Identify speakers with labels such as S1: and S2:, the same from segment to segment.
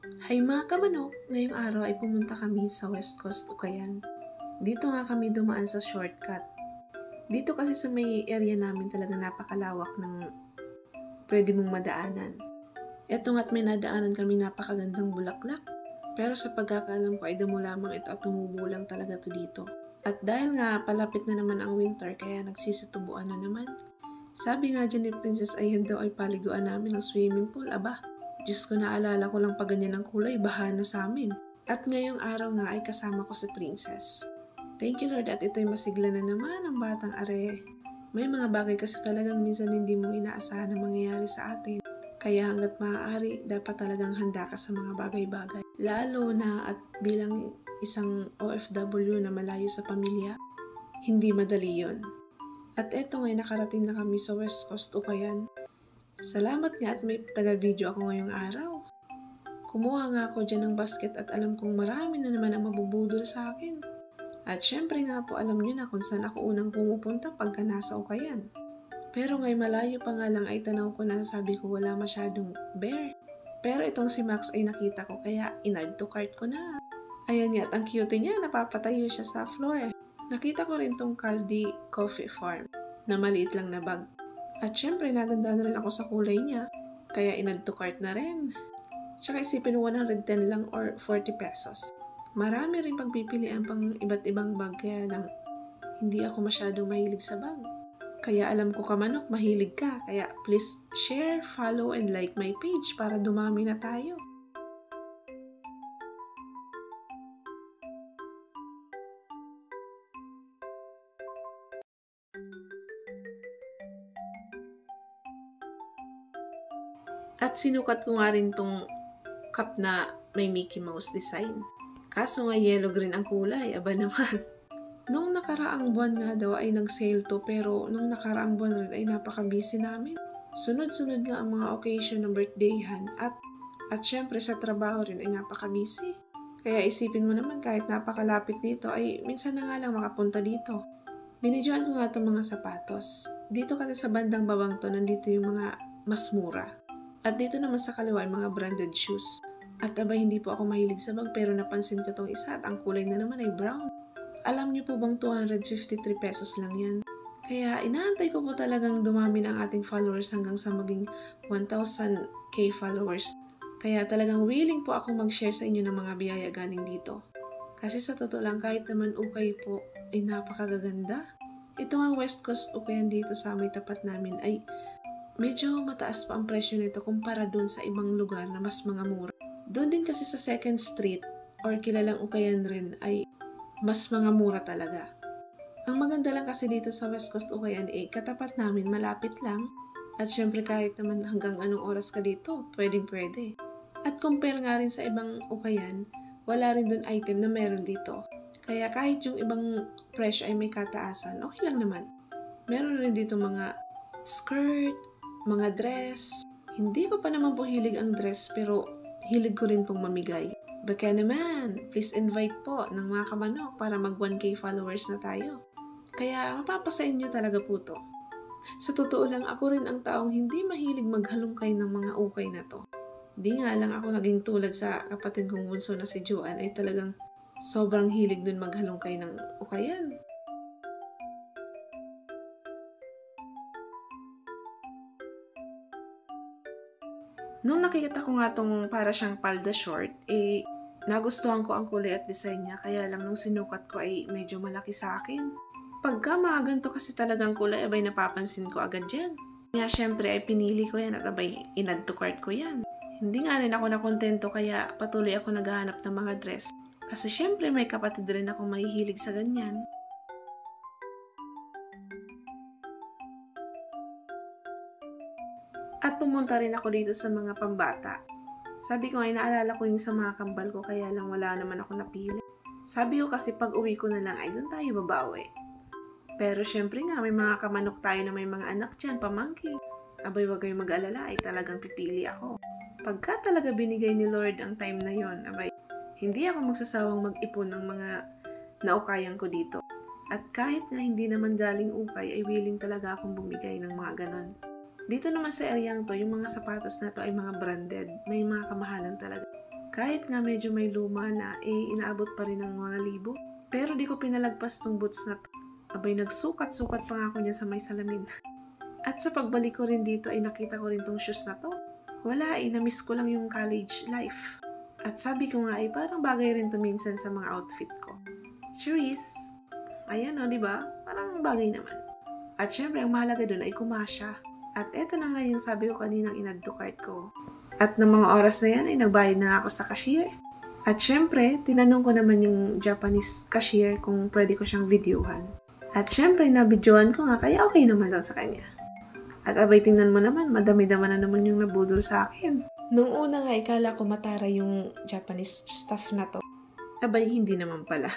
S1: Hay mga kamanok, ngayong araw ay pumunta kami sa West Coast, Ukayan. Dito nga kami dumaan sa shortcut. Dito kasi sa may area namin talaga napakalawak ng pwede mong madaanan. Eto nga't may nadaanan kami napakagandang bulaklak. Pero sa pagkakaalam ko ay damo lamang ito at tumubo lang talaga to dito. At dahil nga palapit na naman ang winter kaya nagsisitubuan na naman. Sabi nga dyan ni Princess ay yan daw ay paliguan namin ng swimming pool. Aba, Diyos ko, naalala ko lang pag ganyan ang kulay, baha na sa amin. At ngayong araw nga ay kasama ko si Princess. Thank you Lord at ito'y masigla na naman ang batang are. May mga bagay kasi talagang minsan hindi mo inaasahan na mangyayari sa atin. Kaya hanggat maaari, dapat talagang handa ka sa mga bagay-bagay. Lalo na at bilang isang OFW na malayo sa pamilya, hindi madali yon. At eto ngayon nakarating na kami sa West Coast, Ukayan. Salamat nga at may taga-video ako ngayong araw. Kumuha nga ako dyan ng basket at alam kong marami na naman ang mabubudol sa akin. At syempre nga po alam nyo na kung saan ako unang pumupunta pagka nasa Ukayan. Pero ngay malayo pa nga lang ay tanaw ko na sabi ko wala masyadong bear. Pero itong si Max ay nakita ko kaya in-add to cart ko na. Ayan nga at ang cute niya, napapatayo siya sa floor. Nakita ko rin tong Caldi Coffee Farm na maliit lang na bag. At syempre naganda na rin ako sa kulay niya kaya in-add to cart na rin. Tsaka isipin 110 lang or 40 pesos. Marami rin pagpipilian pang iba't ibang bag kaya lang hindi ako masyadong mahilig sa bag. Kaya alam ko kamanok, mahilig ka. Kaya please share, follow, and like my page para dumami na tayo. At sinukat ko nga rin tong cup na may Mickey Mouse design. Kaso nga yellow green ang kulay, aba naman. Nung nakaraang buwan nga daw ay nag-sale to pero nung nakaraang buwan rin ay napaka-busy namin. Sunod-sunod nga ang mga occasion ng birthdayhan at syempre sa trabaho rin ay napaka-busy. Kaya isipin mo naman kahit napakalapit nito ay minsan na nga lang makapunta dito. Binidyoan ko nga itong mga sapatos. Dito kasi sa bandang babang to nandito yung mga mas mura. At dito naman sa kaliwa ay mga branded shoes. At abay hindi po ako mahilig sa bag pero napansin ko tong isa at ang kulay na naman ay brown. Alam niyo po bang 253 pesos lang yan? Kaya inaantay ko po talagang dumami na ang ating followers hanggang sa maging 1,000k followers. Kaya talagang willing po ako mag-share sa inyo ng mga biyaya galing dito. Kasi sa totoo lang kahit naman ukay po ay napakagaganda. Ito ang West Coast Ukayan dito sa may tapat namin ay medyo mataas pa ang presyo nito kumpara dun sa ibang lugar na mas mga mura. Doon din kasi sa 2nd Street or kilalang Ukayan rin ay mas mga mura talaga. Ang maganda lang kasi dito sa West Coast Ukayan katapat namin, malapit lang. At syempre kahit naman hanggang anong oras ka dito, pwedeng pwede. At compare nga rin sa ibang Ukayan, wala rin dun item na meron dito. Kaya kahit yung ibang presyo ay may kataasan, okay lang naman. Meron rin dito mga skirt, mga dress. Hindi ko pa naman po hilig ang dress pero hilig ko rin pong mamigay. Baka naman, please invite po ng mga kamanok para mag 1k followers na tayo. Kaya mapapasa inyo talaga po to. Sa totoo lang, ako rin ang taong hindi mahilig maghalongkay ng mga ukay na to. Di nga lang ako naging tulad sa kapatid kong bunso na si Joanne ay talagang sobrang hilig dun maghalongkay ng ukayan. Nung nakikita ko nga tong para siyang palda short, nagustuhan ko ang kulay at design niya kaya lang nung sinukat ko ay medyo malaki sa akin. Pagka mga ganito kasi talagang kulay, abay napapansin ko agad yan. Kaya syempre ay pinili ko yan at abay in-add to cart ko yan. Hindi nga rin ako nakontento kaya patuloy ako naghahanap ng mga dress. Kasi syempre may kapatid rin akong mahihilig sa ganyan. At pumunta rin ako dito sa mga pambata. Sabi ko nga, naalala ko yung sa mga kambal ko kaya lang wala naman ako napili. Sabi ko kasi pag uwi ko na lang ay doon tayo babawi. Pero syempre nga, may mga kamanok tayo na may mga anak dyan, pamangkin. Abay, wag kayong mag-alala, ay talagang pipili ako. Pagka talaga binigay ni Lord ang time na yon, abay, hindi ako magsasawang mag-ipon ng mga naukayan ko dito. At kahit na hindi naman galing ukay, ay willing talaga akong bumigay ng mga ganon. Dito naman sa areang to, yung mga sapatos na to ay mga branded. May mga kamahalan talaga. Kahit nga medyo may luma na, inaabot pa rin ng mga libo. Pero di ko pinalagpas tong boots na to. Abay, nagsukat-sukat pa nga ako niya sa may salamin. At sa pagbalik ko rin dito ay nakita ko rin tong shoes na to. Wala na-miss ko lang yung college life. At sabi ko nga parang bagay rin to minsan sa mga outfit ko. Cheers! Ayan o, diba? Parang bagay naman. At syempre, ang mahalaga dun ay kumasya. At eto na nga yung sabi ko kaninang in-add to cart ko. At ng mga oras na yan ay nagbayad na ako sa cashier. At syempre, tinanong ko naman yung Japanese cashier kung pwede ko siyang videohan. At syempre, na-videohan ko nga kaya okay naman daw sa kanya. At abay, tingnan mo naman, madami-dama na naman yung nabudol sa akin. Nung una nga, ikala ko matara yung Japanese staff na to. Abay, hindi naman pala.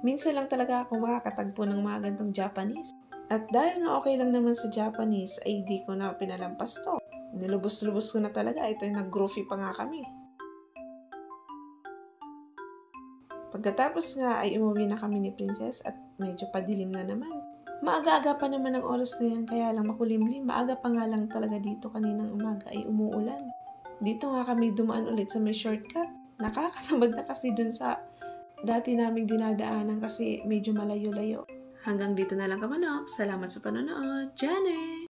S1: Minsan lang talaga ako makakatagpo ng mga gantong Japanese. At dahil nga okay lang naman sa Japanese, ay di ko na pinalampas to. Nilubos-lubos ko na talaga. Ito yung nag-groovy pa nga kami. Pagkatapos nga ay umuwi na kami ni Princess at medyo padilim na naman. Maaga-aga pa naman ang oras na yan, kaya lang makulimlim. Maaga pa nga lang talaga dito kaninang umaga ay umuulan. Dito nga kami dumaan ulit sa may shortcut. Nakakatamad na kasi dun sa dati naming dinadaanan kasi medyo malayo-layo. Hanggang dito na lang kamanok. Salamat sa panonood. Janet!